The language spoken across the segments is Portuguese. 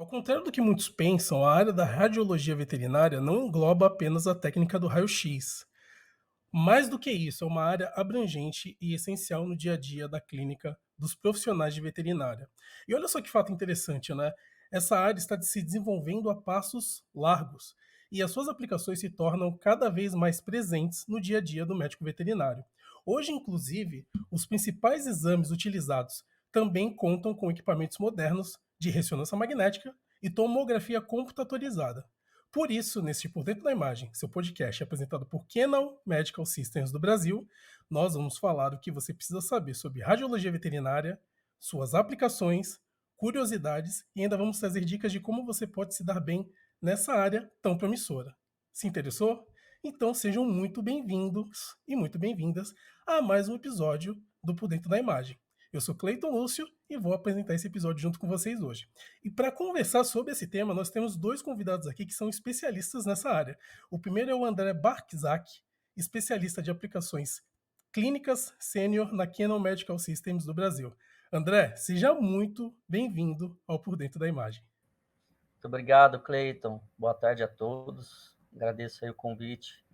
Ao contrário do que muitos pensam, a área da radiologia veterinária não engloba apenas a técnica do raio-x. Mais do que isso, é uma área abrangente e essencial no dia a dia da clínica dos profissionais de veterinária. E olha só que fato interessante, né? Essa área está se desenvolvendo a passos largos e as suas aplicações se tornam cada vez mais presentes no dia a dia do médico veterinário. Hoje, inclusive, os principais exames utilizados também contam com equipamentos modernos de ressonância magnética e tomografia computadorizada. Por isso, neste Por Dentro da Imagem, seu podcast apresentado por Canon Medical Systems do Brasil, nós vamos falar o que você precisa saber sobre radiologia veterinária, suas aplicações, curiosidades e ainda vamos trazer dicas de como você pode se dar bem nessa área tão promissora. Se interessou? Então sejam muito bem-vindos e muito bem-vindas a mais um episódio do Por Dentro da Imagem. Eu sou Cleiton Lúcio e vou apresentar esse episódio junto com vocês hoje. E para conversar sobre esse tema, nós temos dois convidados aqui que são especialistas nessa área. O primeiro é o André Barczak, especialista de aplicações clínicas sênior na Canon Medical Systems do Brasil. André, seja muito bem-vindo ao Por Dentro da Imagem. Muito obrigado, Cleiton. Boa tarde a todos. Agradeço aí o convite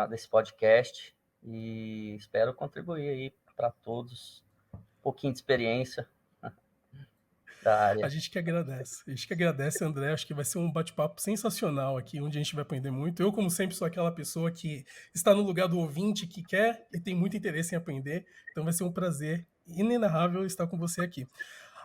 desse podcast e espero contribuir aí para todos um pouquinho de experiência da A área. gente que agradece. A gente que agradece, André. Acho que vai ser um bate-papo sensacional aqui, onde a gente vai aprender muito. Eu, como sempre, sou aquela pessoa que está no lugar do ouvinte, que quer e tem muito interesse em aprender. Então vai ser um prazer inenarrável estar com você aqui.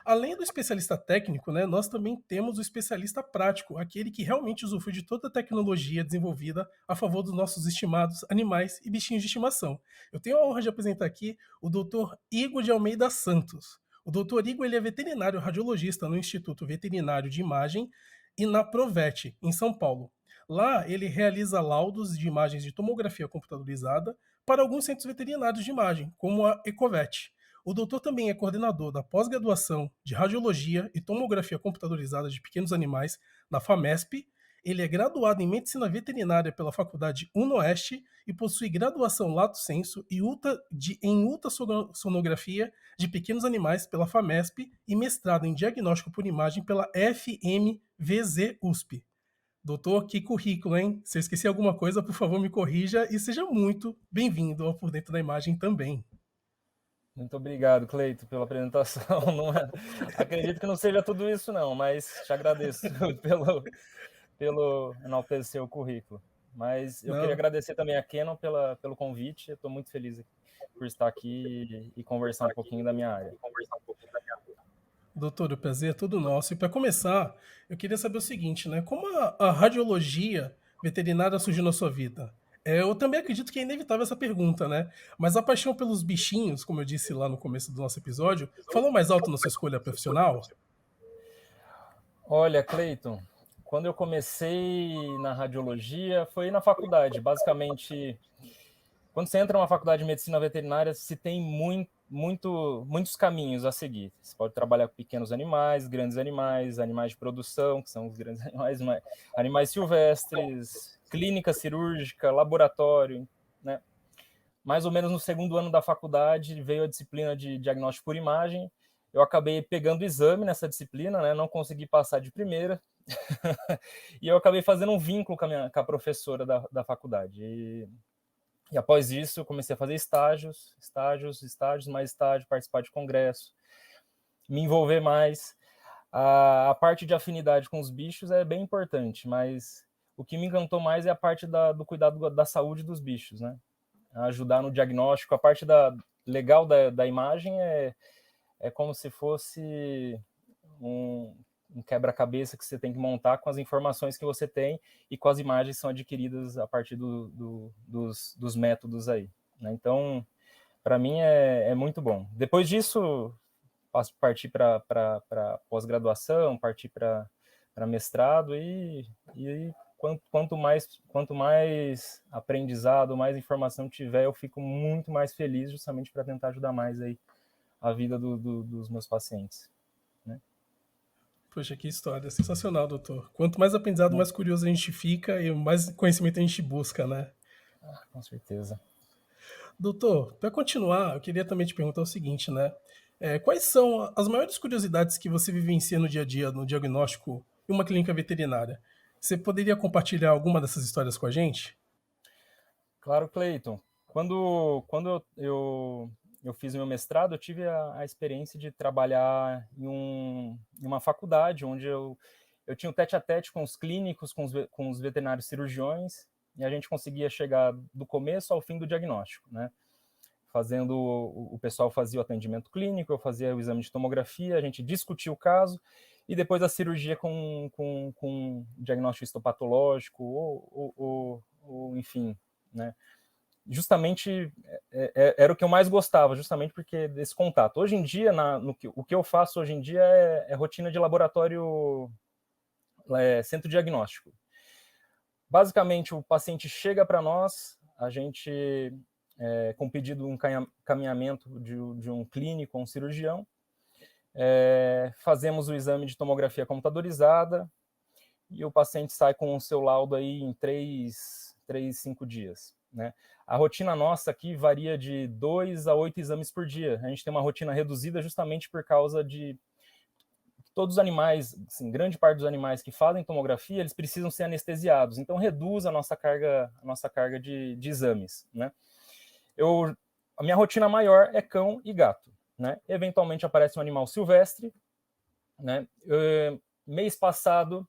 Além do especialista técnico, né, nós também temos o especialista prático, aquele que realmente usufrui de toda a tecnologia desenvolvida a favor dos nossos estimados animais e bichinhos de estimação. Eu tenho a honra de apresentar aqui o Dr. Igor de Almeida Santos. O Dr. Igor ele é veterinário radiologista no Instituto Veterinário de Imagem e na Provet, em São Paulo. Lá, ele realiza laudos de imagens de tomografia computadorizada para alguns centros veterinários de imagem, como a Ecovet. O doutor também é coordenador da pós-graduação de Radiologia e Tomografia Computadorizada de Pequenos Animais na FAMESP. Ele é graduado em Medicina Veterinária pela Faculdade UNOeste e possui graduação Lato Sensu em ultrassonografia de pequenos animais pela FAMESP e mestrado em Diagnóstico por Imagem pela FMVZ USP. Doutor, que currículo, hein? Se eu esqueci alguma coisa, por favor, me corrija e seja muito bem-vindo ao Por Dentro da Imagem também. Muito obrigado, Cleito, pela apresentação. Acredito que não seja tudo isso, não, mas te agradeço pelo enaltecer o currículo. Mas eu queria agradecer também a Canon pelo convite. Eu estou muito feliz por estar aqui e conversar um pouquinho da minha área. Doutor, o prazer é todo nosso. E para começar, eu queria saber o seguinte, né? Como a radiologia veterinária surgiu na sua vida? Eu também acredito que é inevitável essa pergunta, né? Mas a paixão pelos bichinhos, como eu disse lá no começo do nosso episódio, falou mais alto na sua escolha profissional? Olha, Cleiton, quando eu comecei na radiologia, foi na faculdade. Basicamente, quando você entra numa faculdade de medicina veterinária, se tem muitos caminhos a seguir. Você pode trabalhar com pequenos animais, grandes animais, animais de produção, que são os grandes animais, animais silvestres, clínica cirúrgica, laboratório, né? Mais ou menos no segundo ano da faculdade veio a disciplina de diagnóstico por imagem. Eu acabei pegando o exame nessa disciplina, né? Não consegui passar de primeira. E eu acabei fazendo um vínculo com a professora da faculdade. E após isso, eu comecei a fazer estágios, mais estágio, participar de congresso, me envolver mais. A parte de afinidade com os bichos é bem importante, mas o que me encantou mais é a parte do cuidado da saúde dos bichos, né? Ajudar no diagnóstico. A parte legal da imagem é como se fosse um quebra-cabeça que você tem que montar com as informações que você tem e com as imagens que são adquiridas a partir dos métodos aí, né? Então, para mim é muito bom. Depois disso, parti para pós-graduação, parti para mestrado e quanto mais aprendizado, mais informação tiver, eu fico muito mais feliz justamente para tentar ajudar mais aí a vida dos meus pacientes. Poxa, que história sensacional, doutor. Quanto mais aprendizado, mais curioso a gente fica e mais conhecimento a gente busca, né? Com certeza. Doutor, para continuar, eu queria também te perguntar o seguinte, né? Quais são as maiores curiosidades que você vivencia no dia a dia, no diagnóstico em uma clínica veterinária? Você poderia compartilhar alguma dessas histórias com a gente? Claro, Cleiton. Quando eu fiz meu mestrado, eu tive a experiência de trabalhar em uma faculdade onde eu tinha o tete-a-tete com os clínicos, com os veterinários cirurgiões, e a gente conseguia chegar do começo ao fim do diagnóstico, né? O pessoal fazia o atendimento clínico, eu fazia o exame de tomografia, a gente discutia o caso, e depois a cirurgia com diagnóstico histopatológico, ou enfim, né? Justamente era o que eu mais gostava, justamente porque desse contato. Hoje em dia, o que eu faço hoje em dia é rotina de laboratório, centro diagnóstico. Basicamente, o paciente chega para nós, a gente, com pedido de um encaminhamento de um clínico ou um cirurgião, fazemos o exame de tomografia computadorizada e o paciente sai com o seu laudo aí em 5 dias, né? A rotina nossa aqui varia de 2 a 8 exames por dia. A gente tem uma rotina reduzida justamente por causa de todos os animais, assim, grande parte dos animais que fazem tomografia, eles precisam ser anestesiados, então reduz a nossa carga de exames, né? A minha rotina maior é cão e gato, né? Eventualmente aparece um animal silvestre, né? Mês passado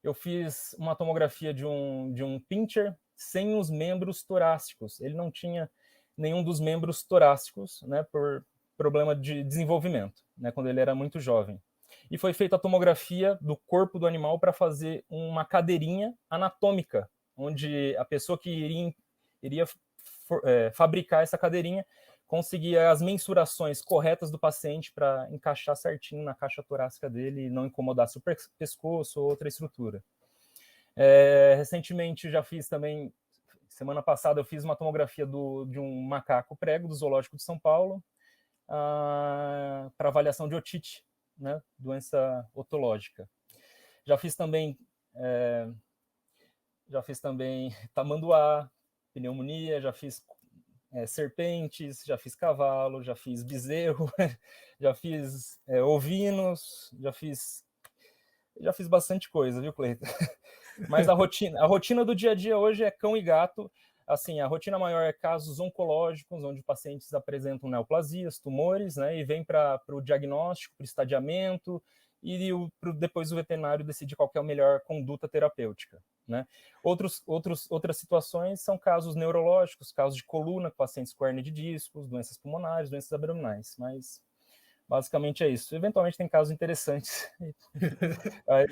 eu fiz uma tomografia de um pincher sem os membros torácicos. Ele não tinha nenhum dos membros torácicos, né, por problema de desenvolvimento, né, quando ele era muito jovem. E foi feita a tomografia do corpo do animal para fazer uma cadeirinha anatômica, onde a pessoa que iria fabricar essa cadeirinha conseguia as mensurações corretas do paciente para encaixar certinho na caixa torácica dele e não incomodasse o pescoço ou outra estrutura. Recentemente já fiz também, semana passada eu fiz uma tomografia de um macaco prego do Zoológico de São Paulo para avaliação de otite, né, doença otológica. Já fiz também tamanduá, pneumonia, já fiz serpentes, já fiz cavalo, já fiz bezerro, já fiz ovinos, já fiz bastante coisa, viu, Cleiton? Mas a rotina do dia a dia hoje é cão e gato. Assim, a rotina maior é casos oncológicos, onde pacientes apresentam neoplasias, tumores, né, e vem para o diagnóstico, para o estadiamento, e depois o veterinário decide qual é a melhor conduta terapêutica, né? Outras situações são casos neurológicos, casos de coluna, pacientes com hernia de discos, doenças pulmonares, doenças abdominais, mas basicamente é isso. Eventualmente tem casos interessantes, mas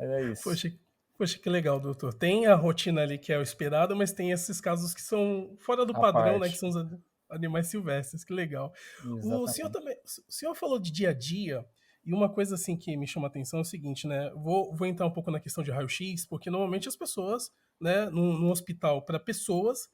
é isso. Poxa, poxa, que legal, doutor. Tem a rotina ali que é o esperado, mas tem esses casos que são fora do A padrão, né? Que parte, são os animais silvestres. Que legal. O senhor exatamente. também, o senhor falou de dia a dia, e uma coisa assim que me chama a atenção é o seguinte, né? Vou entrar um pouco na questão de raio-x, porque normalmente as pessoas, né, num hospital para pessoas,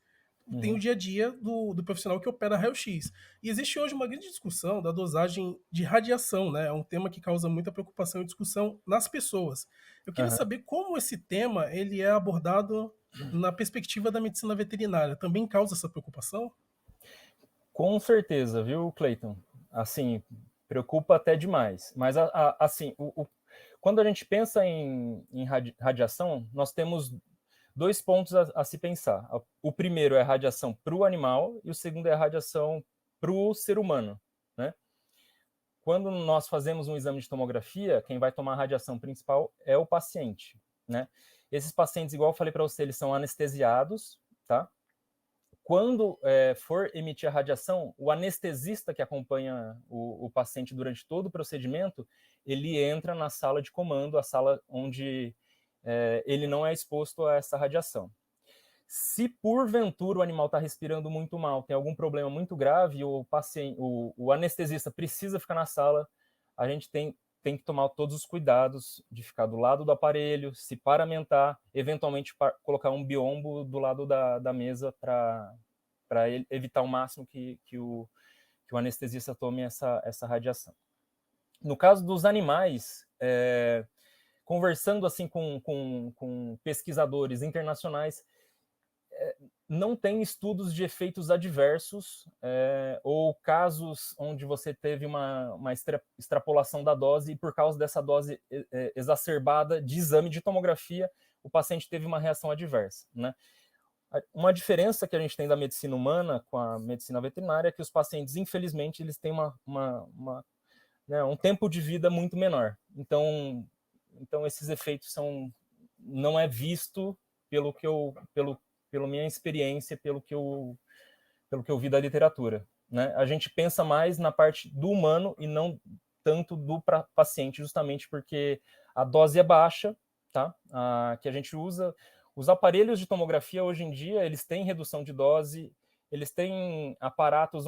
tem o Uhum. dia a dia do profissional que opera raio-x. E existe hoje uma grande discussão da dosagem de radiação, né? É um tema que causa muita preocupação e discussão nas pessoas. Eu queria Uhum. saber como esse tema ele é abordado na perspectiva da medicina veterinária. Também causa essa preocupação? Com certeza, viu, Cleiton? Assim, preocupa até demais. Mas, assim, quando a gente pensa em radiação, nós temos 2 pontos a se pensar. O primeiro é a radiação para o animal e o segundo é a radiação para o ser humano, né? Quando nós fazemos um exame de tomografia, quem vai tomar a radiação principal é o paciente, né? Esses pacientes, igual eu falei para você, eles são anestesiados, tá? Quando for emitir a radiação, o anestesista que acompanha o paciente durante todo o procedimento, ele entra na sala de comando, a sala onde ele não é exposto a essa radiação. Se porventura o animal está respirando muito mal, tem algum problema muito grave, o anestesista precisa ficar na sala, a gente tem que tomar todos os cuidados de ficar do lado do aparelho, se paramentar, eventualmente colocar um biombo do lado da mesa para evitar o máximo que o anestesista tome essa radiação. No caso dos animais, conversando assim com pesquisadores internacionais, não tem estudos de efeitos adversos ou casos onde você teve uma extrapolação da dose e por causa dessa dose exacerbada de exame de tomografia, o paciente teve uma reação adversa, né? Uma diferença que a gente tem da medicina humana com a medicina veterinária é que os pacientes, infelizmente, eles têm um tempo de vida muito menor. Então esses efeitos não é visto pela minha experiência, pelo que eu vi da literatura, né? A gente pensa mais na parte do humano e não tanto do paciente, justamente porque a dose é baixa, tá? Que a gente usa. Os aparelhos de tomografia hoje em dia, eles têm redução de dose, eles têm aparatos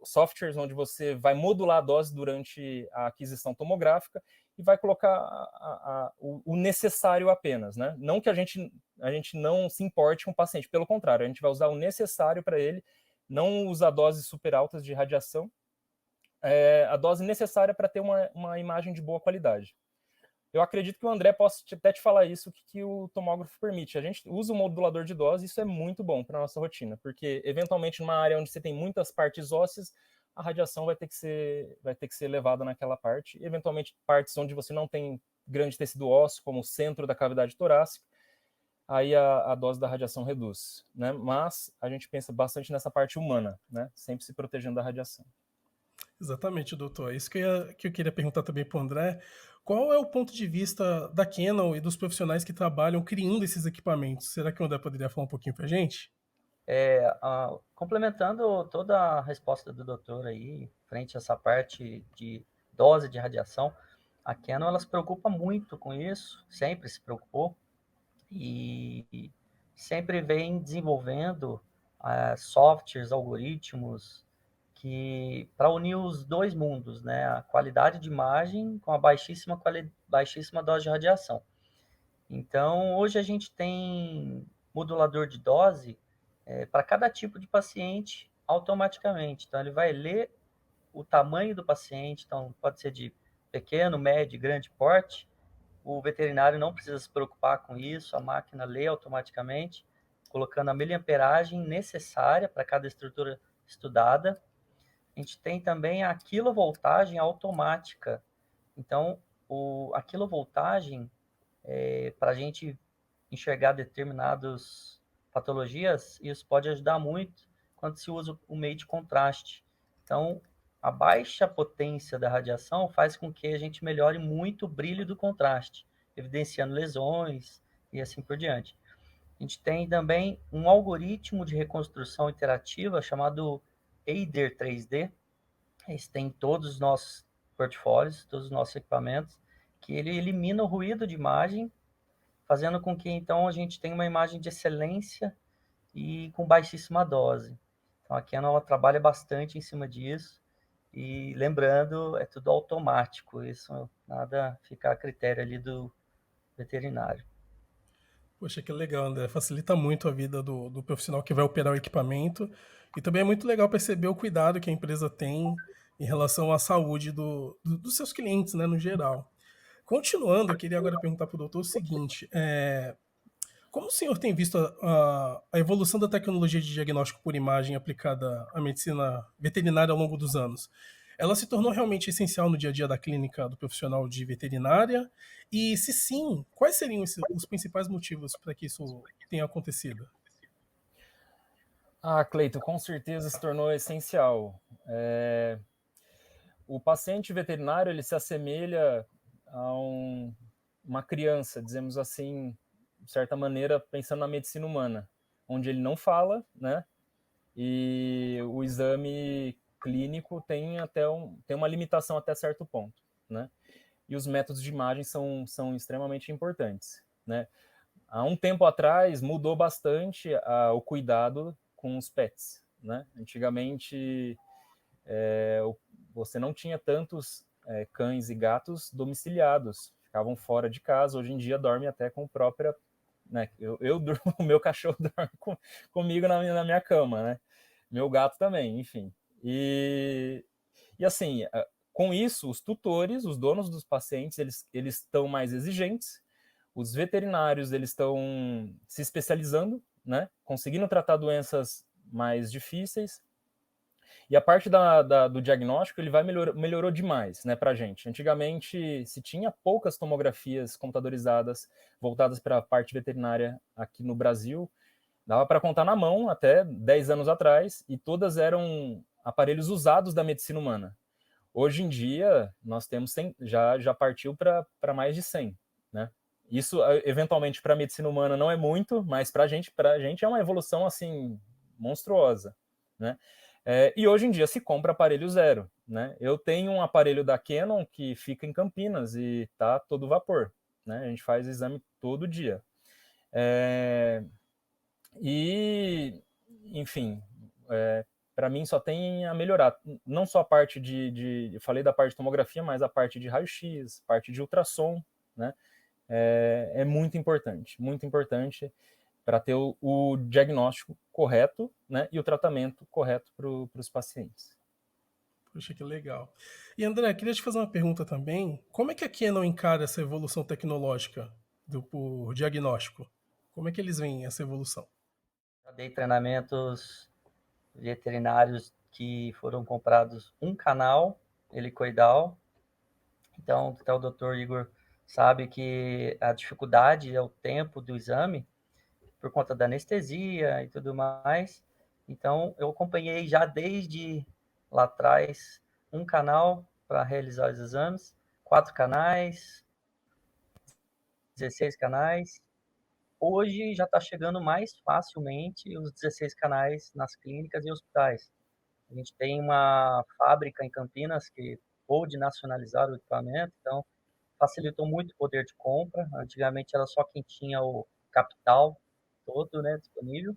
softwares onde você vai modular a dose durante a aquisição tomográfica e vai colocar o necessário apenas, né? Não que a gente não se importe com o paciente, pelo contrário, a gente vai usar o necessário para ele, não usar doses super altas de radiação, a dose necessária para ter uma imagem de boa qualidade. Eu acredito que o André possa até te falar isso, que o tomógrafo permite. A gente usa o modulador de dose, isso é muito bom para a nossa rotina, porque eventualmente numa área onde você tem muitas partes ósseas, a radiação vai ter que ser levada naquela parte, e eventualmente partes onde você não tem grande tecido ósseo, como o centro da cavidade torácica, aí a dose da radiação reduz, né? Mas a gente pensa bastante nessa parte humana, né? Sempre se protegendo da radiação. Exatamente, doutor. É isso que eu queria perguntar também para o André. Qual é o ponto de vista da Canon e dos profissionais que trabalham criando esses equipamentos? Será que o André poderia falar um pouquinho para a gente? Complementando toda a resposta do doutor aí, frente a essa parte de dose de radiação, a Canon ela se preocupa muito com isso, sempre se preocupou, e sempre vem desenvolvendo softwares, algoritmos, que para unir os dois mundos, né? A qualidade de imagem com a baixíssima dose de radiação. Então, hoje a gente tem modulador de dose para cada tipo de paciente automaticamente. Então, ele vai ler o tamanho do paciente, então pode ser de pequeno, médio, grande porte. O veterinário não precisa se preocupar com isso, a máquina lê automaticamente, colocando a miliamperagem necessária para cada estrutura estudada. A gente tem também a quilovoltagem automática. Então, a quilovoltagem, para a gente enxergar determinadas patologias, isso pode ajudar muito quando se usa o meio de contraste. Então, a baixa potência da radiação faz com que a gente melhore muito o brilho do contraste, evidenciando lesões e assim por diante. A gente tem também um algoritmo de reconstrução interativa chamado EIDER 3D. Esse tem em todos os nossos portfólios, todos os nossos equipamentos, que ele elimina o ruído de imagem, fazendo com que então a gente tenha uma imagem de excelência e com baixíssima dose. Então a Canon ela trabalha bastante em cima disso, e lembrando, é tudo automático, isso nada fica a critério ali do veterinário. Poxa, que legal, André. Facilita muito a vida do profissional que vai operar o equipamento. E também é muito legal perceber o cuidado que a empresa tem em relação à saúde dos seus clientes, né, no geral. Continuando, eu queria agora perguntar para o doutor o seguinte: como o senhor tem visto a evolução da tecnologia de diagnóstico por imagem aplicada à medicina veterinária ao longo dos anos? Ela se tornou realmente essencial no dia a dia da clínica do profissional de veterinária? E, se sim, quais seriam os principais motivos para que isso tenha acontecido? Cleito, com certeza se tornou essencial. O paciente veterinário ele se assemelha a uma criança, dizemos assim, de certa maneira, pensando na medicina humana, onde ele não fala, né? E o exame clínico tem uma limitação até certo ponto, né? E os métodos de imagem são extremamente importantes, né? Há um tempo atrás mudou bastante o cuidado com os pets, né? Antigamente você não tinha tantos cães e gatos domiciliados, ficavam fora de casa. Hoje em dia dorme até com própria, né? Eu durmo, o meu cachorro dorme comigo na minha cama, né? Meu gato também, enfim. E assim, com isso, os tutores, os donos dos pacientes, eles estão mais exigentes. os veterinários eles estão se especializando, né, conseguindo tratar doenças mais difíceis, e a parte do diagnóstico ele melhorou demais, né, para a gente. Antigamente se tinha poucas tomografias computadorizadas voltadas para a parte veterinária aqui no Brasil, dava para contar na mão até 10 anos atrás, e todas eram aparelhos usados da medicina humana. Hoje em dia, nós temos já partiu para mais de 100, né? Isso, eventualmente, para a medicina humana não é muito, mas para a gente é uma evolução, assim, monstruosa, né? E hoje em dia se compra aparelho zero, né? Eu tenho um aparelho da Canon que fica em Campinas e tá todo vapor, né? A gente faz exame todo dia. E, enfim, para mim só tem a melhorar. Não só a parte eu falei da parte de tomografia, mas a parte de raio-x, parte de ultrassom, né? É muito importante para ter o diagnóstico correto, né? E o tratamento correto para os pacientes. Poxa, que legal. E André, queria te fazer uma pergunta também. Como é que a Canon encara essa evolução tecnológica por diagnóstico? Como é que eles veem essa evolução? Já dei treinamentos veterinários que foram comprados um canal helicoidal. Então, até o Dr. Igor sabe que a dificuldade é o tempo do exame, por conta da anestesia e tudo mais. Então, eu acompanhei já desde lá atrás um canal para realizar os exames, 4 canais, 16 canais. Hoje já está chegando mais facilmente os 16 canais nas clínicas e hospitais. A gente tem uma fábrica em Campinas que pôde nacionalizar o equipamento, então facilitou muito o poder de compra. Antigamente era só quem tinha o capital todo, né, disponível.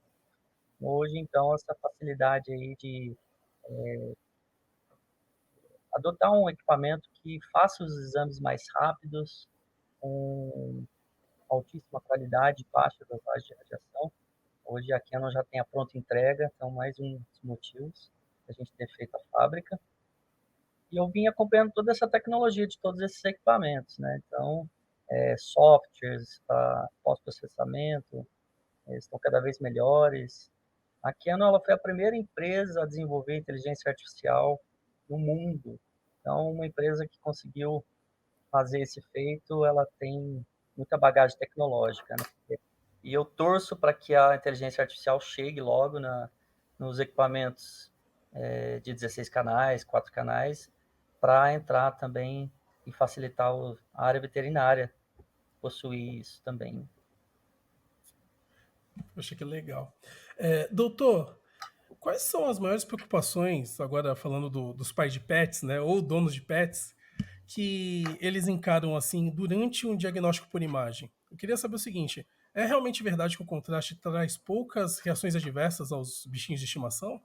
Hoje, então, essa facilidade aí de adotar um equipamento que faça os exames mais rápidos, com altíssima qualidade, baixa dosagem de radiação. Hoje a Canon já tem a pronta entrega, então mais um dos motivos da gente ter feito a fábrica. E eu vim acompanhando toda essa tecnologia de todos esses equipamentos, né? Então, softwares para pós-processamento, estão cada vez melhores. A Canon ela foi a primeira empresa a desenvolver inteligência artificial no mundo. Então, uma empresa que conseguiu fazer esse feito, ela tem muita bagagem tecnológica, né? E eu torço para que a inteligência artificial chegue logo nos equipamentos de 16 canais, 4 canais, para entrar também e facilitar a área veterinária possuir isso também. Poxa, que legal. Doutor, quais são as maiores preocupações, agora falando dos pais de pets, né, ou donos de pets, que eles encaram assim durante um diagnóstico por imagem? Eu queria saber o seguinte: é realmente verdade que o contraste traz poucas reações adversas aos bichinhos de estimação?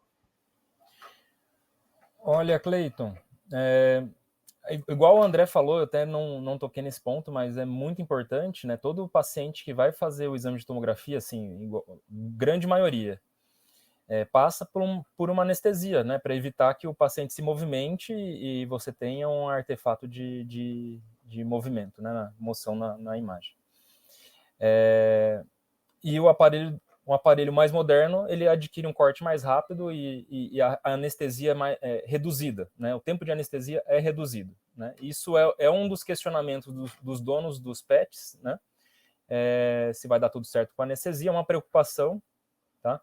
Olha, Cleiton, igual o André falou, eu até não toquei nesse ponto, mas é muito importante, né? Todo paciente que vai fazer o exame de tomografia, assim, grande maioria, passa por uma anestesia, né? Para evitar que o paciente se movimente e você tenha um artefato de movimento, né? Na moção na imagem. E um aparelho mais moderno, ele adquire um corte mais rápido e a anestesia é reduzida, né? O tempo de anestesia é reduzido, né? Isso é um dos questionamentos dos donos dos pets, né? Se vai dar tudo certo com a anestesia, é uma preocupação, tá?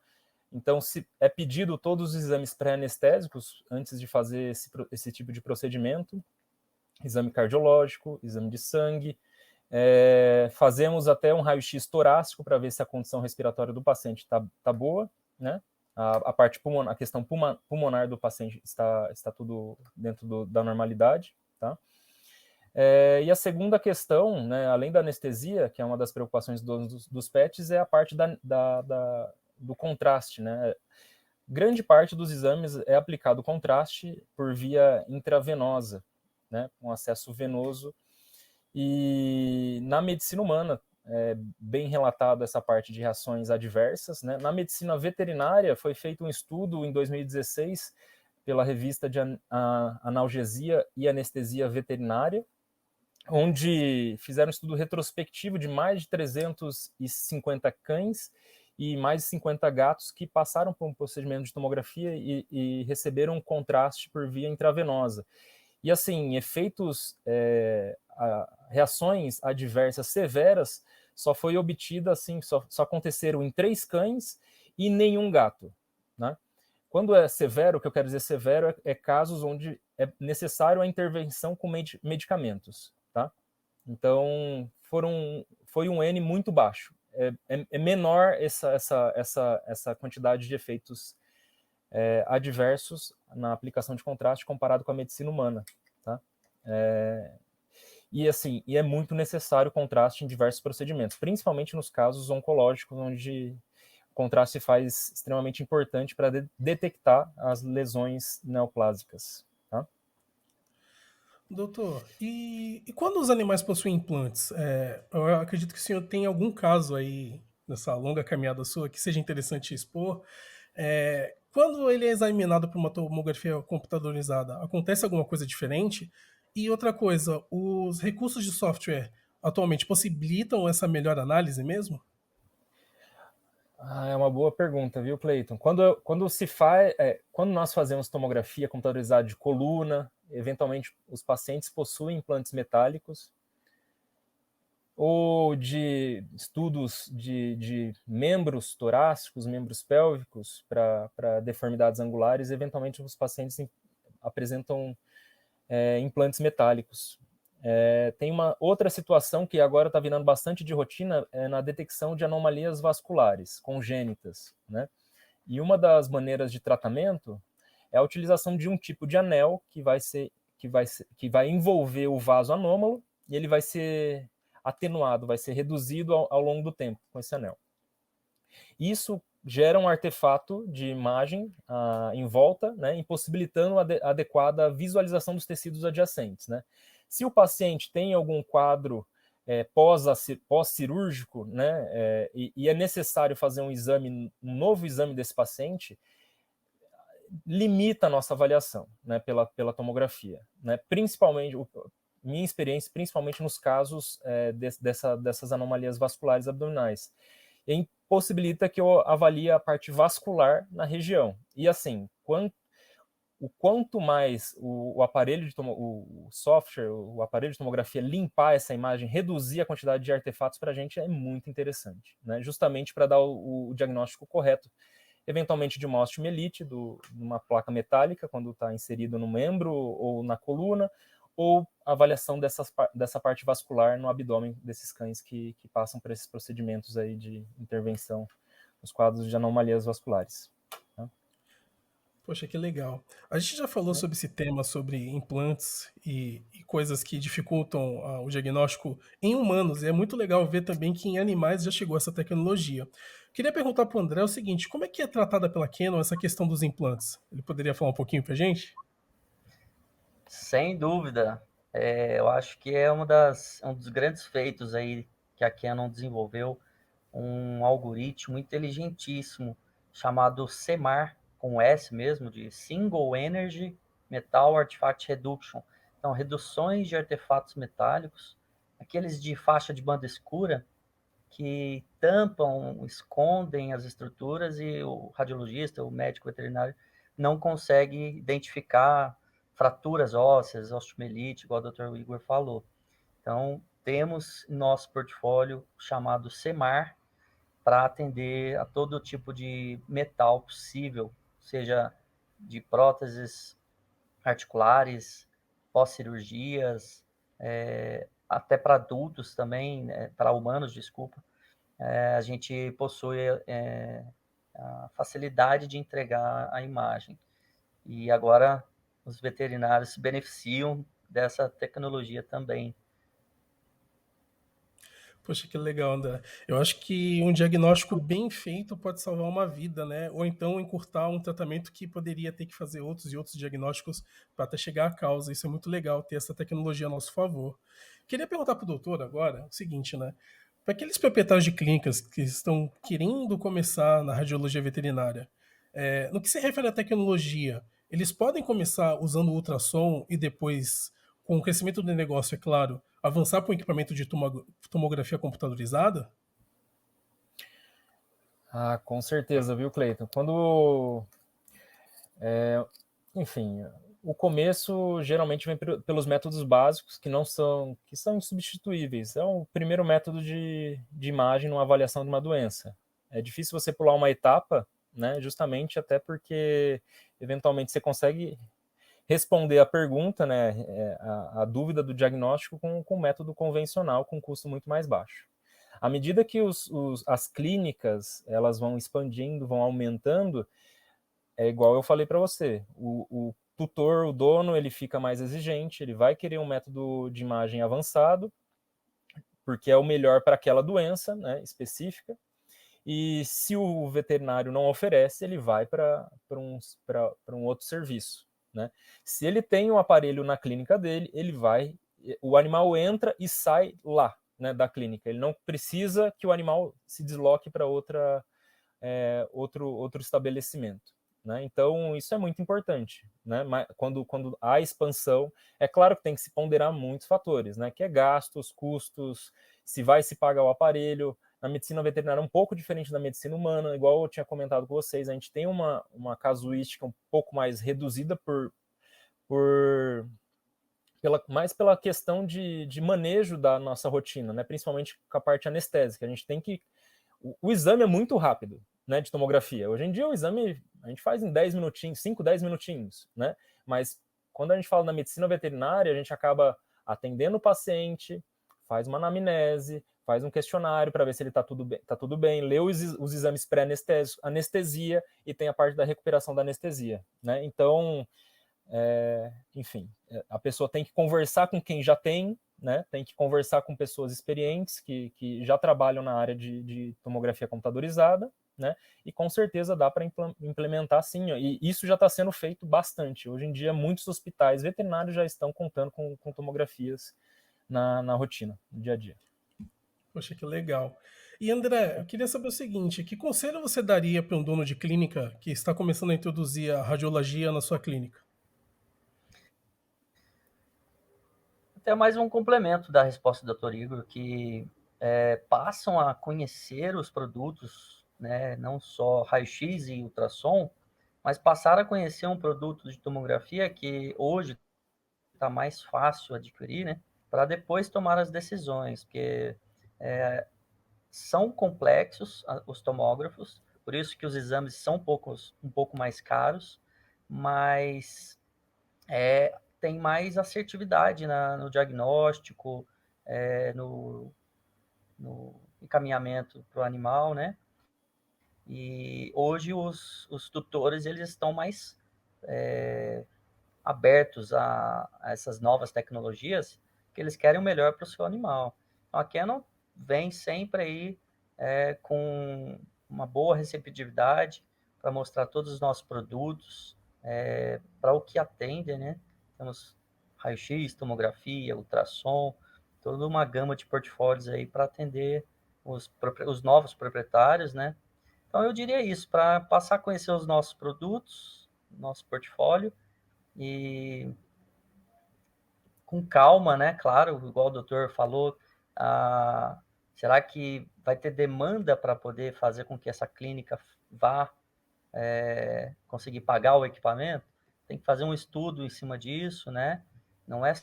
Então, se é pedido todos os exames pré-anestésicos antes de fazer esse tipo de procedimento, exame cardiológico, exame de sangue, fazemos até um raio-x torácico para ver se a condição respiratória do paciente tá boa, né? A parte pulmonar, a questão pulmonar do paciente está tudo dentro da normalidade, tá? E a segunda questão, né, além da anestesia, que é uma das preocupações dos pets, é a parte do contraste, né? Grande parte dos exames é aplicado contraste por via intravenosa, né? Um acesso venoso. E na medicina humana, bem relatado essa parte de reações adversas, né? Na medicina veterinária, foi feito um estudo em 2016 pela revista de analgesia e anestesia veterinária, onde fizeram um estudo retrospectivo de mais de 350 cães e mais de 50 gatos que passaram por um procedimento de tomografia e receberam um contraste por via intravenosa. E assim, efeitos, reações adversas severas só foi obtida, assim, só aconteceram em 3 cães e nenhum gato, né? Quando é severo, o que eu quero dizer severo é casos onde é necessário a intervenção com medicamentos, tá? Então, foi um N muito baixo. É menor essa quantidade de efeitos adversos na aplicação de contraste comparado com a medicina humana, tá? E assim, é muito necessário o contraste em diversos procedimentos, principalmente nos casos oncológicos, onde o contraste se faz extremamente importante para detectar as lesões neoplásicas, tá? Doutor, e quando os animais possuem implantes? Eu acredito que o senhor tem algum caso aí, nessa longa caminhada sua, que seja interessante expor. Quando ele é examinado por uma tomografia computadorizada, acontece alguma coisa diferente? E outra coisa, os recursos de software atualmente possibilitam essa melhor análise mesmo? É uma boa pergunta, viu, Cleiton? Quando nós fazemos tomografia computadorizada de coluna, eventualmente os pacientes possuem implantes metálicos, ou de estudos de membros torácicos, membros pélvicos para deformidades angulares, eventualmente os pacientes apresentam implantes metálicos. Tem uma outra situação que agora está virando bastante de rotina, na detecção de anomalias vasculares congênitas, né? E uma das maneiras de tratamento é a utilização de um tipo de anel que vai envolver o vaso anômalo e ele vai ser atenuado, vai ser reduzido ao longo do tempo com esse anel. Isso gera um artefato de imagem em volta, né, impossibilitando a adequada visualização dos tecidos adjacentes, né? Se o paciente tem algum quadro pós-cirúrgico, né, e é necessário fazer um novo exame desse paciente, limita a nossa avaliação, né, pela tomografia, né? Principalmente, minha experiência, principalmente nos casos dessas anomalias vasculares abdominais, e impossibilita que eu avalie a parte vascular na região. E assim, quanto mais o aparelho o software, o aparelho de tomografia limpar essa imagem, reduzir a quantidade de artefatos para a gente é muito interessante, né? Justamente para dar o diagnóstico correto, eventualmente de uma osteomielite, de uma placa metálica, quando está inserido no membro ou na coluna, ou avaliação dessa parte vascular no abdômen desses cães que passam por esses procedimentos aí de intervenção nos quadros de anomalias vasculares. Tá? Poxa, que legal. A gente já falou sobre esse tema, sobre implantes e coisas que dificultam o diagnóstico em humanos, e é muito legal ver também que em animais já chegou essa tecnologia. Queria perguntar para o André o seguinte: como é que é tratada pela Canon essa questão dos implantes? Ele poderia falar um pouquinho para a gente? Sem dúvida. Eu acho que é um dos grandes feitos aí que a Canon desenvolveu, um algoritmo inteligentíssimo chamado CEMAR, com S mesmo, de Single Energy Metal Artifact Reduction. Então, reduções de artefatos metálicos, aqueles de faixa de banda escura, que tampam, escondem as estruturas e o radiologista, o médico veterinário, não consegue identificar fraturas ósseas, osteomielite, igual o Dr. Igor falou. Então, temos nosso portfólio chamado CEMAR para atender a todo tipo de metal possível, seja de próteses articulares, pós-cirurgias, até para adultos também, para humanos, desculpa. A gente possui a facilidade de entregar a imagem. E agora os veterinários se beneficiam dessa tecnologia também. Poxa, que legal, André. Eu acho que um diagnóstico bem feito pode salvar uma vida, né? Ou então encurtar um tratamento que poderia ter que fazer outros e outros diagnósticos para até chegar à causa. Isso é muito legal, ter essa tecnologia a nosso favor. Queria perguntar para o doutor agora o seguinte, né? Para aqueles proprietários de clínicas que estão querendo começar na radiologia veterinária, no que se refere à tecnologia, eles podem começar usando o ultrassom e depois, com o crescimento do negócio, é claro, avançar para um equipamento de tomografia computadorizada? Ah, com certeza, viu, Cleiton? Enfim, o começo geralmente vem pelos métodos básicos que são insubstituíveis. É o primeiro método de imagem numa avaliação de uma doença. É difícil você pular uma etapa, né? Justamente até porque eventualmente você consegue responder a pergunta, né? A dúvida do diagnóstico com o método convencional com custo muito mais baixo. À medida que as clínicas elas vão expandindo, vão aumentando, é igual eu falei para você, o tutor, o dono, ele fica mais exigente, ele vai querer um método de imagem avançado, porque é o melhor para aquela doença, né, específica, e se o veterinário não oferece, ele vai para um outro serviço. Né? Se ele tem um aparelho na clínica dele, o animal entra e sai lá, né, da clínica. Ele não precisa que o animal se desloque para outro estabelecimento. Né? Então, isso é muito importante. Né? Quando há expansão, é claro que tem que se ponderar muitos fatores, né? Que é gastos, custos, se vai se pagar o aparelho. Na medicina veterinária é um pouco diferente da medicina humana, igual eu tinha comentado com vocês, a gente tem uma casuística um pouco mais reduzida mais pela questão de manejo da nossa rotina, né? Principalmente com a parte anestésica. A gente tem que... O exame é muito rápido, né, de tomografia. Hoje em dia o exame a gente faz em 10 minutinhos, 5, 10 minutinhos, né? Mas quando a gente fala na medicina veterinária, a gente acaba atendendo o paciente, faz uma anamnese, faz um questionário para ver se ele está tudo bem, lê os exames pré-anestésicos, anestesia e tem a parte da recuperação da anestesia, né? Então, enfim, a pessoa tem que conversar com quem já tem, né? Tem que conversar com pessoas experientes que já trabalham na área de tomografia computadorizada, né? E com certeza dá para implementar sim. Ó, e isso já está sendo feito bastante. Hoje em dia, muitos hospitais veterinários já estão contando com tomografias na rotina, no dia a dia. Poxa, que legal. E André, eu queria saber o seguinte: que conselho você daria para um dono de clínica que está começando a introduzir a radiologia na sua clínica? Até mais um complemento da resposta do Dr. Igor, que passam a conhecer os produtos, né, não só raio-x e ultrassom, mas passaram a conhecer um produto de tomografia que hoje está mais fácil adquirir, né, para depois tomar as decisões, porque são complexos os tomógrafos, por isso que os exames são um pouco mais caros, mas tem mais assertividade no diagnóstico, no encaminhamento para o animal, né? E hoje os tutores eles estão mais abertos a essas novas tecnologias, que eles querem o melhor para o seu animal. Então, a Canon vem sempre aí com uma boa receptividade para mostrar todos os nossos produtos, para o que atendem, né? Temos raio-x, tomografia, ultrassom, toda uma gama de portfólios aí para atender os novos proprietários, né? Então, eu diria isso, para passar a conhecer os nossos produtos, nosso portfólio, e com calma, né? Claro, igual o doutor falou, será que vai ter demanda para poder fazer com que essa clínica vá conseguir pagar o equipamento? Tem que fazer um estudo em cima disso, né? Não é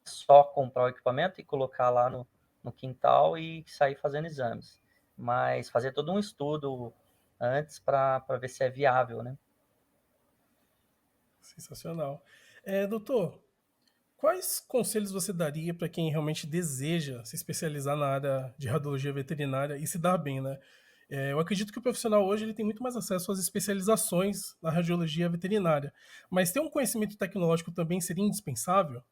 só comprar o equipamento e colocar lá no quintal e sair fazendo exames, mas fazer todo um estudo antes para ver se é viável, né? Sensacional. Doutor, quais conselhos você daria para quem realmente deseja se especializar na área de radiologia veterinária e se dar bem, né? Eu acredito que o profissional hoje ele tem muito mais acesso às especializações na radiologia veterinária, mas ter um conhecimento tecnológico também seria indispensável?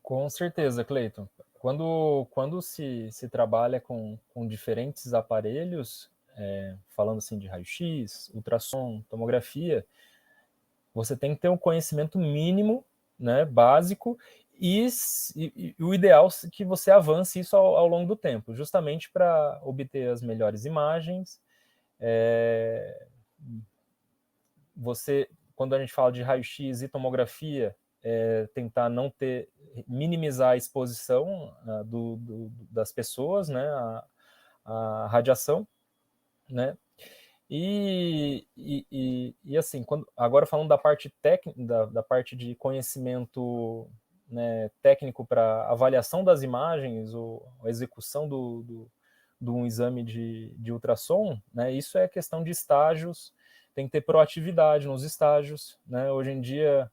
Com certeza, Cleiton. Quando se trabalha com diferentes aparelhos, falando assim de raio-x, ultrassom, tomografia, você tem que ter um conhecimento mínimo, né, básico, e o ideal é que você avance isso ao longo do tempo, justamente para obter as melhores imagens. Quando a gente fala de raio-x e tomografia, tentar não minimizar a exposição das pessoas, né, à radiação, né? E assim, agora falando da parte técnica, da parte de conhecimento, né, técnico para avaliação das imagens, ou a execução de um exame de ultrassom, né, isso é questão de estágios, tem que ter proatividade nos estágios, né? Hoje em dia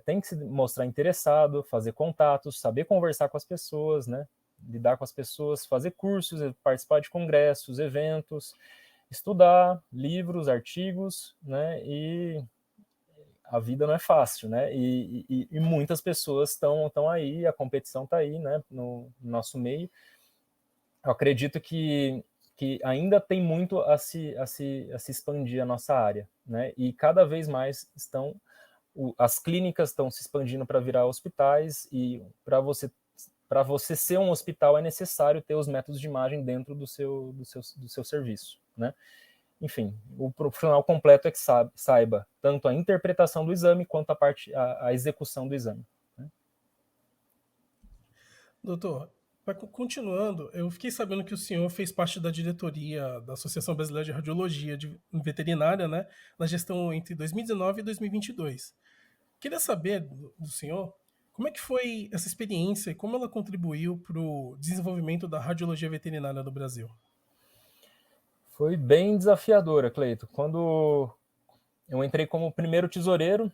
tem que se mostrar interessado, fazer contatos, saber conversar com as pessoas, né, lidar com as pessoas, fazer cursos, participar de congressos, eventos, estudar livros, artigos, né? E a vida não é fácil, né? E muitas pessoas estão aí, a competição está aí, né? No nosso meio. Eu acredito que ainda tem muito a se expandir a nossa área, né? E cada vez mais as clínicas estão se expandindo para virar hospitais, e para você ser um hospital é necessário ter os métodos de imagem dentro do seu serviço, né? Enfim, o profissional completo é que saiba tanto a interpretação do exame quanto a execução do exame, né? Doutor, continuando, eu fiquei sabendo que o senhor fez parte da diretoria da Associação Brasileira de Radiologia Veterinária, né, na gestão entre 2019 e 2022. Queria saber do senhor como é que foi essa experiência e como ela contribuiu para o desenvolvimento da radiologia veterinária no Brasil. Foi bem desafiadora, Cleito. Quando eu entrei como primeiro tesoureiro,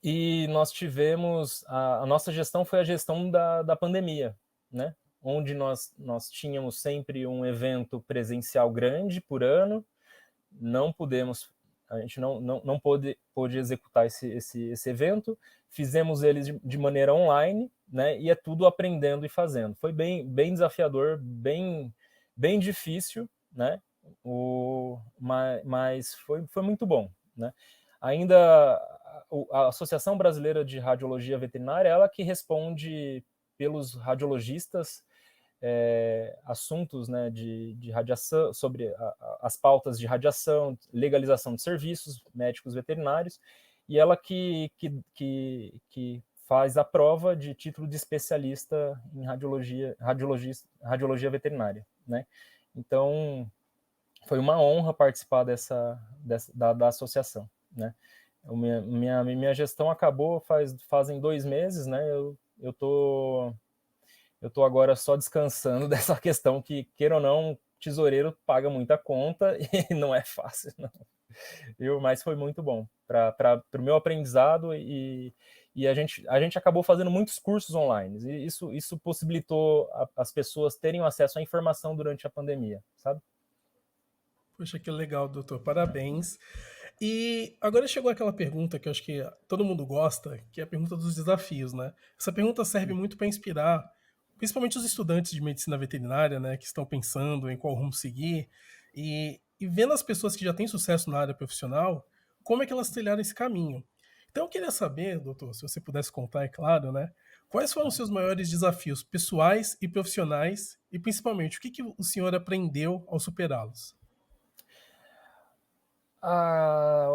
e nós tivemos, a nossa gestão foi a gestão da pandemia, né? Onde nós tínhamos sempre um evento presencial grande por ano, a gente não pôde executar esse evento, fizemos ele de maneira online, né? E é tudo aprendendo e fazendo. Foi bem desafiador, bem difícil, né? Mas foi muito bom, né? Ainda a Associação Brasileira de Radiologia Veterinária, ela que responde pelos radiologistas assuntos, né, de radiação, sobre as pautas de radiação, legalização de serviços médicos veterinários, e ela que faz a prova de título de especialista em radiologia veterinária, né? Então, foi uma honra participar da associação, né? Minha gestão acabou fazem 2 meses, né? Eu tô agora só descansando dessa questão que, queira ou não, tesoureiro paga muita conta e não é fácil, não. Mas foi muito bom para o meu aprendizado, e a gente acabou fazendo muitos cursos online, e isso possibilitou as pessoas terem acesso à informação durante a pandemia, sabe? Poxa, que legal, doutor. Parabéns. E agora chegou aquela pergunta que eu acho que todo mundo gosta, que é a pergunta dos desafios, né? Essa pergunta serve muito para inspirar, principalmente os estudantes de medicina veterinária, né, que estão pensando em qual rumo seguir, e vendo as pessoas que já têm sucesso na área profissional, como é que elas trilharam esse caminho. Então eu queria saber, doutor, se você pudesse contar, é claro, né? Quais foram os seus maiores desafios pessoais e profissionais, e principalmente o que o senhor aprendeu ao superá-los?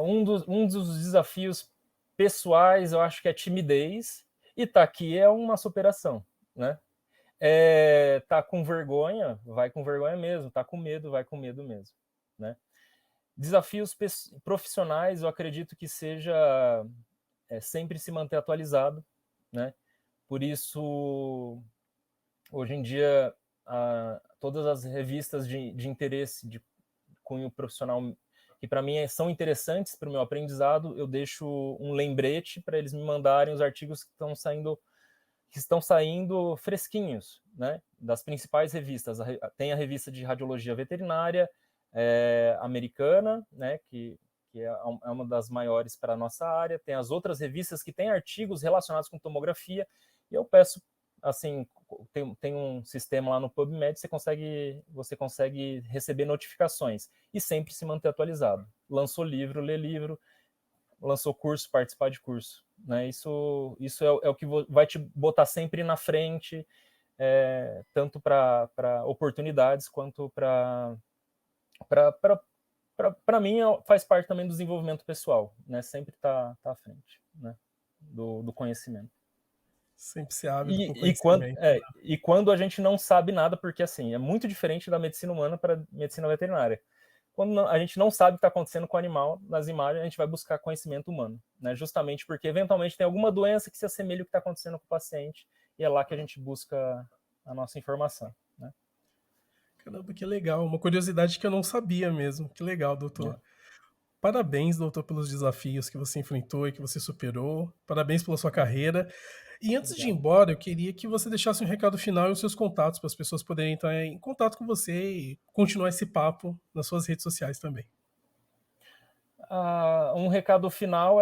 Um dos desafios pessoais, eu acho que é timidez, e tá aqui é uma superação, né? Tá com vergonha, vai com vergonha mesmo, tá com medo, vai com medo mesmo, né? Desafios profissionais, eu acredito que seja sempre se manter atualizado, né? Por isso, hoje em dia, todas as revistas de interesse de cunho profissional, que para mim são interessantes para o meu aprendizado, eu deixo um lembrete para eles me mandarem os artigos que estão saindo fresquinhos, né? Das principais revistas. Tem a revista de radiologia veterinária americana, né? Que é uma das maiores para a nossa área. Tem as outras revistas que têm artigos relacionados com tomografia, e eu peço, assim, tem um sistema lá no PubMed, você consegue receber notificações e sempre se manter atualizado. Lançou livro, lê livro, lançou curso, participar de curso, né? Isso é o que vai te botar sempre na frente, tanto para oportunidades quanto para mim faz parte também do desenvolvimento pessoal, né? Sempre tá à frente, né? do conhecimento. Sempre ser ávido por E conhecimento. e quando a gente não sabe nada, porque assim, é muito diferente da medicina humana para medicina veterinária. Quando a gente não sabe o que está acontecendo com o animal, nas imagens a gente vai buscar conhecimento humano, né? Justamente porque eventualmente tem alguma doença que se assemelha ao que está acontecendo com o paciente, e é lá que a gente busca a nossa informação, né? Caramba, que legal. Uma curiosidade que eu não sabia mesmo. Que legal, doutor. Parabéns, doutor, pelos desafios que você enfrentou e que você superou. Parabéns pela sua carreira. E antes de ir Obrigado. embora, eu queria que você deixasse um recado final e os seus contatos para as pessoas poderem entrar em contato com você e continuar esse papo nas suas redes sociais também. Um recado final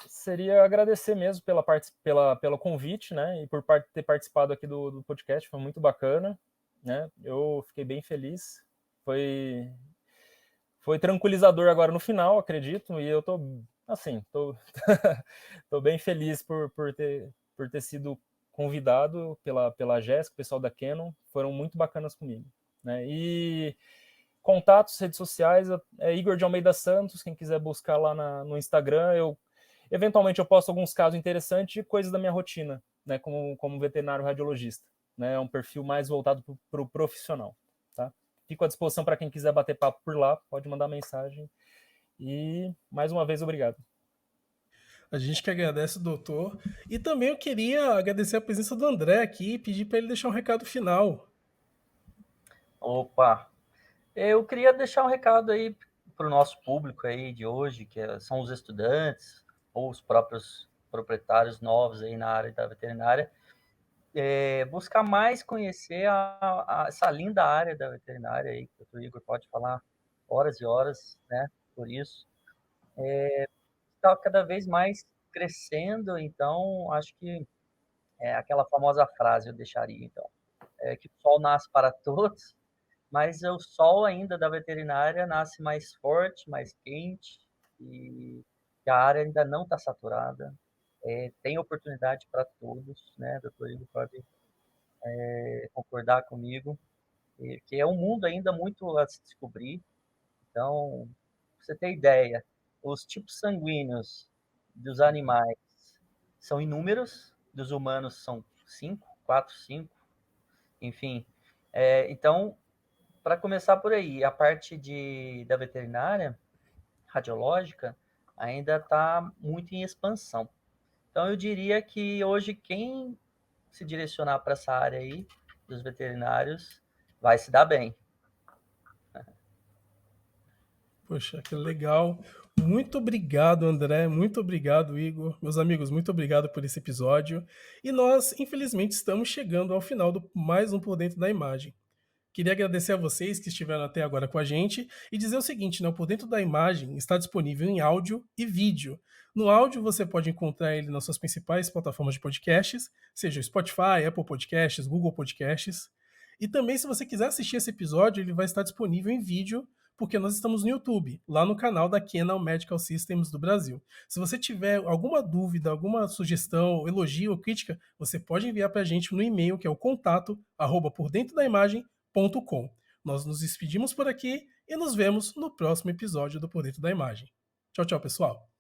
seria agradecer mesmo pelo convite, né? E por ter participado aqui do podcast, foi muito bacana, né? Eu fiquei bem feliz. Foi tranquilizador agora no final, acredito, e eu tô tô bem feliz por ter sido convidado pela Jéssica, o pessoal da Canon, foram muito bacanas comigo, né? E contatos, redes sociais, é Igor de Almeida Santos, quem quiser buscar lá no Instagram, eventualmente eu posto alguns casos interessantes e coisas da minha rotina, né, como veterinário radiologista, né? É um perfil mais voltado para o profissional, tá? Fico à disposição para quem quiser bater papo por lá, pode mandar mensagem. E mais uma vez, obrigado. A gente que agradece, doutor. E também eu queria agradecer a presença do André aqui e pedir para ele deixar um recado final. Opa! Eu queria deixar um recado aí para o nosso público aí de hoje, que são os estudantes ou os próprios proprietários novos aí na área da veterinária, buscar mais conhecer essa linda área da veterinária aí, que o Dr. Igor pode falar horas e horas, né, por isso. Está cada vez mais crescendo, então acho que é aquela famosa frase eu deixaria, então, que o sol nasce para todos, mas o sol ainda da veterinária nasce mais forte, mais quente, e a área ainda não está saturada. Tem oportunidade para todos, né? Doutor Igor pode concordar comigo, que é um mundo ainda muito a se descobrir. Então, pra você ter ideia, os tipos sanguíneos dos animais são inúmeros, dos humanos são 5, 4, 5, enfim. Então, para começar por aí, a parte da veterinária radiológica ainda está muito em expansão. Então, eu diria que hoje quem se direcionar para essa área aí dos veterinários vai se dar bem. Poxa, que legal. Muito obrigado, André. Muito obrigado, Igor. Meus amigos, muito obrigado por esse episódio. E nós, infelizmente, estamos chegando ao final do mais um Por Dentro da Imagem. Queria agradecer a vocês que estiveram até agora com a gente e dizer o seguinte, né? O Por Dentro da Imagem está disponível em áudio e vídeo. No áudio você pode encontrar ele nas suas principais plataformas de podcasts, seja o Spotify, Apple Podcasts, Google Podcasts. E também, se você quiser assistir esse episódio, ele vai estar disponível em vídeo, porque nós estamos no YouTube, lá no canal da Canon Medical Systems do Brasil. Se você tiver alguma dúvida, alguma sugestão, elogio ou crítica, você pode enviar para a gente no e-mail, que é o contato@pordentrodaimagem.com. Nós nos despedimos por aqui e nos vemos no próximo episódio do Por Dentro da Imagem. Tchau, tchau, pessoal!